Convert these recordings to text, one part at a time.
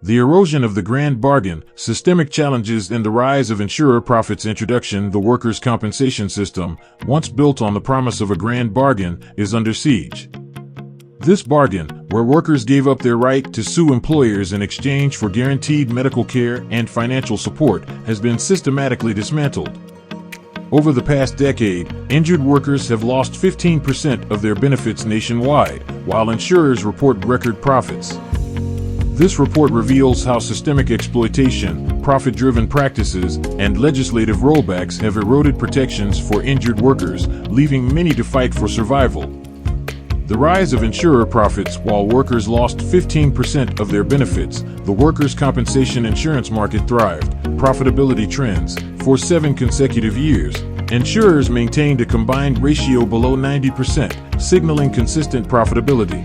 The erosion of the grand bargain, systemic challenges, and the rise of insurer profits. Introduction. The workers' compensation system, once built on the promise of a grand bargain, is under siege. This bargain, where workers gave up their right to sue employers in exchange for guaranteed medical care and financial support, has been systematically dismantled. Over the past decade, injured workers have lost 15% of their benefits nationwide, while insurers report record profits. This report reveals how systemic exploitation, profit-driven practices, and legislative rollbacks have eroded protections for injured workers, leaving many to fight for survival. The rise of insurer profits. While workers lost 15% of their benefits, the workers' compensation insurance market thrived. Profitability trends. For 7 consecutive years, insurers maintained a combined ratio below 90%, signaling consistent profitability.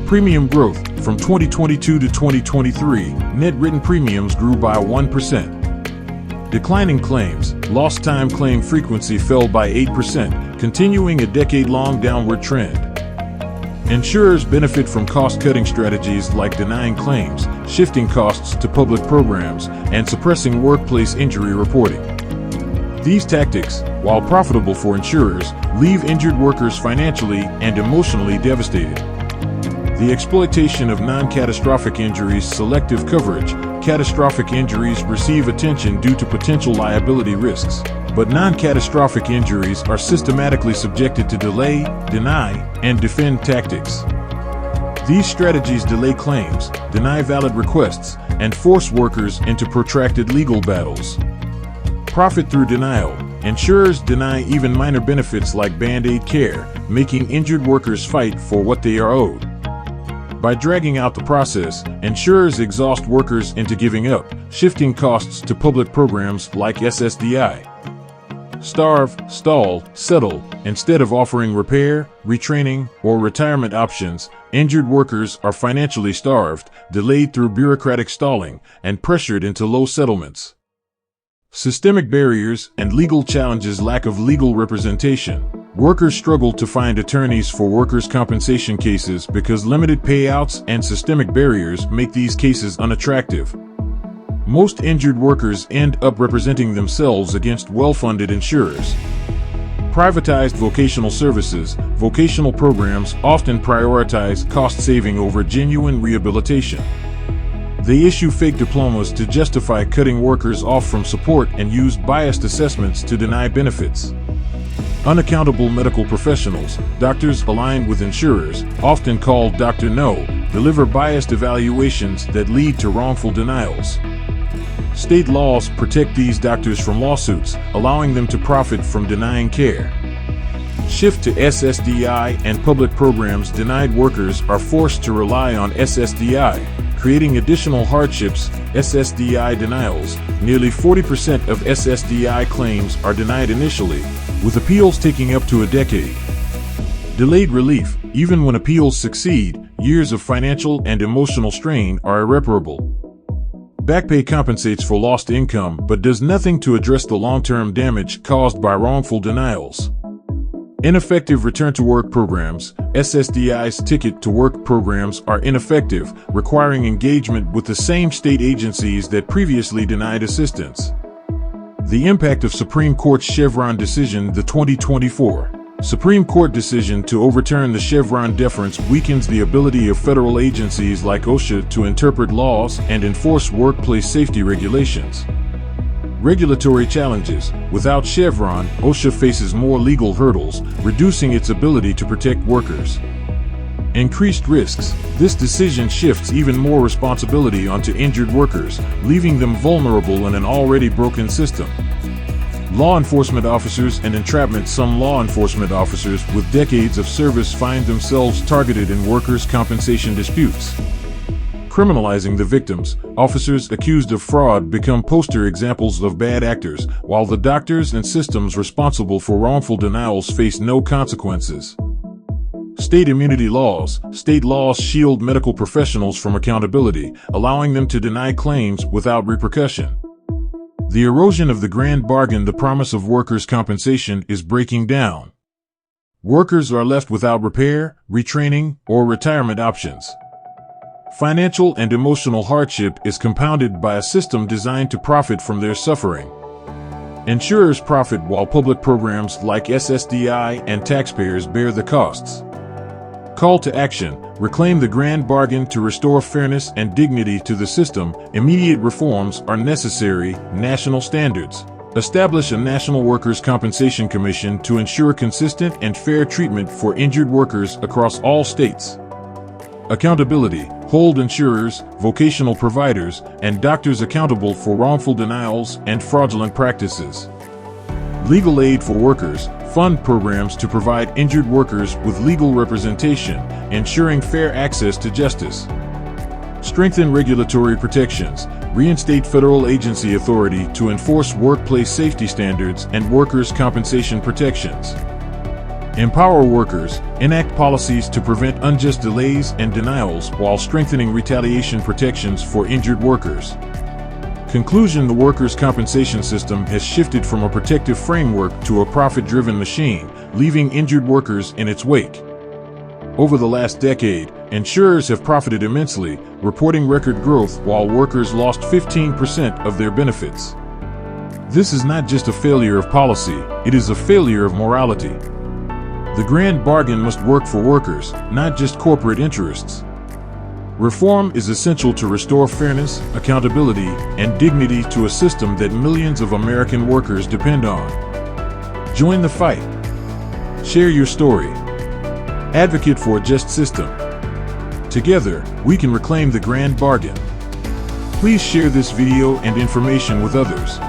Premium growth. From 2022 to 2023, net written premiums grew by 1%. Declining claims. Lost time claim frequency fell by 8%, continuing a decade-long downward trend. Insurers benefit from cost-cutting strategies like denying claims, shifting costs to public programs, and suppressing workplace injury reporting. These tactics, while profitable for insurers, leave injured workers financially and emotionally devastated. The exploitation of non-catastrophic injuries. Selective coverage. Catastrophic injuries receive attention due to potential liability risks, but non-catastrophic injuries are systematically subjected to delay, deny, and defend tactics. These strategies delay claims, deny valid requests, and force workers into protracted legal battles. Profit through denial. Insurers deny even minor benefits like Band-Aid care, making injured workers fight for what they are owed. By dragging out the process, insurers exhaust workers into giving up, shifting costs to public programs like SSDI. Starve, stall, settle. Instead of offering repair, retraining, or retirement options, injured workers are financially starved, delayed through bureaucratic stalling, and pressured into low settlements. Systemic barriers and legal challenges. Lack of legal representation. Workers struggle to find attorneys for workers' compensation cases because limited payouts and systemic barriers make these cases unattractive. Most injured workers end up representing themselves against well-funded insurers. Privatized vocational services. Vocational programs often prioritize cost saving over genuine rehabilitation. They issue fake diplomas to justify cutting workers off from support and use biased assessments to deny benefits. Unaccountable medical professionals. Doctors aligned with insurers, often called Dr. No, deliver biased evaluations that lead to wrongful denials. State laws protect these doctors from lawsuits, allowing them to profit from denying care. Shift to SSDI and public programs. Denied workers are forced to rely on SSDI, creating additional hardships. SSDI denials. Nearly 40% of SSDI claims are denied initially, with appeals taking up to a decade. Delayed relief. Even when appeals succeed, years of financial and emotional strain are irreparable. Back pay compensates for lost income but does nothing to address the long-term damage caused by wrongful denials. Ineffective return-to-work programs. SSDI's ticket-to-work programs are ineffective, requiring engagement with the same state agencies that previously denied assistance. The impact of Supreme Court's Chevron decision. The 2024 Supreme Court decision to overturn the Chevron deference weakens the ability of federal agencies like OSHA to interpret laws and enforce workplace safety regulations. Regulatory challenges. Without Chevron, OSHA faces more legal hurdles, reducing its ability to protect workers. Increased risks. This decision shifts even more responsibility onto injured workers, leaving them vulnerable in an already broken system. Law enforcement officers and entrapment. Some law enforcement officers with decades of service find themselves targeted in workers' compensation disputes. Criminalizing the victims. Officers accused of fraud become poster examples of bad actors, while the doctors and systems responsible for wrongful denials face no consequences. State immunity laws. State laws shield medical professionals from accountability, allowing them to deny claims without repercussion. The erosion of the grand bargain. The promise of workers' compensation is breaking down. Workers are left without repair, retraining, or retirement options. Financial and emotional hardship is compounded by a system designed to profit from their suffering. Insurers profit while public programs like SSDI and taxpayers bear the costs. Call to action: reclaim the grand bargain to restore fairness and dignity to the system. Immediate reforms are necessary. National standards. Establish a National Workers' Compensation Commission to ensure consistent and fair treatment for injured workers across all states. Accountability. Hold insurers, vocational providers, and doctors accountable for wrongful denials and fraudulent practices. Legal aid for workers. Fund programs to provide injured workers with legal representation, ensuring fair access to justice. Strengthen regulatory protections. Reinstate federal agency authority to enforce workplace safety standards and workers' compensation protections. Empower workers. Enact policies to prevent unjust delays and denials while strengthening retaliation protections for injured workers. Conclusion: the workers' compensation system has shifted from a protective framework to a profit-driven machine, leaving injured workers in its wake. Over the last decade, insurers have profited immensely, reporting record growth while workers lost 15% of their benefits. This is not just a failure of policy, it is a failure of morality. The grand bargain must work for workers, not just corporate interests. Reform is essential to restore fairness, accountability, and dignity to a system that millions of American workers depend on. Join the fight. Share your story. Advocate for a just system. Together, we can reclaim the grand bargain. Please share this video and information with others.